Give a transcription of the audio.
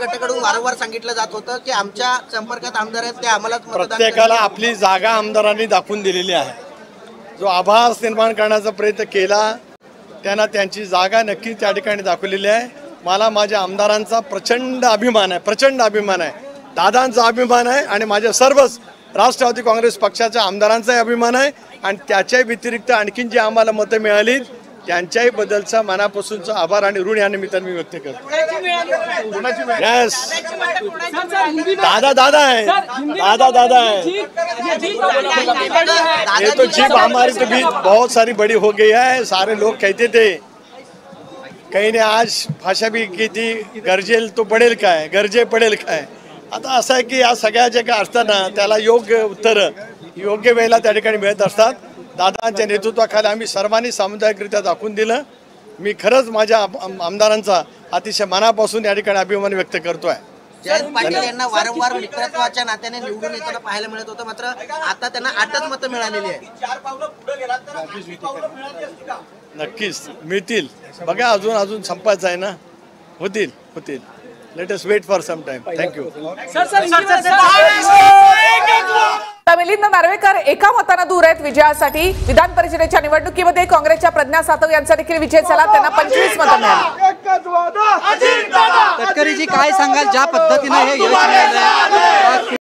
गटाकडून वारंवार सांगितलं जात होतं की आमच्या संपर्कात आमदार आहेत ते आम्हालाच मतदान प्रत्येकाला आपली जागा आमदारांनी दाखवून दिलेली आहे। जो आभास निर्माण करण्याचा प्रयत्न केला त्यांना त्यांची जागा नक्की त्या ठिकाणी दाखवलेली आहे। मला माझ्या आमदारांचा प्रचंड अभिमान आहे, प्रचंड अभिमान आहे, दादांचा अभिमान आहे आणि माझ्या सर्वच राष्ट्रवादी काँग्रेस पक्षाच्या आमदारांचाही अभिमान आहे। आणि त्याच्या व्यतिरिक्त आणखीन जी आम्हाला मतं मिळाली त्यांच्याही बद्दलचा मनापासूनचा आभार आणि ऋण या निमित्ताने मी व्यक्त करतो। यस, दादा है, दादा है। ये तो जीप हमारी तो भी बहुत सारी बड़ी हो गई है। सारे लोग कहते थे, कहीं ने आज भाषा भी की थी, गरजेल तो पडेल काय, गरजे पडेल काय। आता असं आहे की या सगळ्या जे काय असताना त्याला योग्य उत्तर योग्य वेळेला त्या ठिकाणी मिळत असतात। दादांच्या नेतृत्वाखाली आम्ही सर्वांनी सामुदायिकरित्या दाखवून दिलं। मी खरंच माझ्या आमदारांचा अतिशय मनापासून या ठिकाणी अभिमान व्यक्त करतोय। जयंत पाटील यांना वारंवार मित्रत्वाच्या नात्याने निवडून येताना पाहायला मिळत होतं, मात्र आता त्यांना 8च मतं मिळालेली आहेत। नक्कीच मिळतील, बघा अजून संपायचं आहे ना, होतील। Let us wait for some time. Thank you. Milind Narvekar एका मताने दूर आहेत विजयासाठी। विधान परिषदेच्या निवडणुकीमध्ये काँग्रेसच्या प्रज्ञा सातव यांचा देखील विजय झाला, त्यांना 25 मतं मिळाली। तटकरेजी काय सांगाल, ज्या पद्धतीने हे यश मिळालं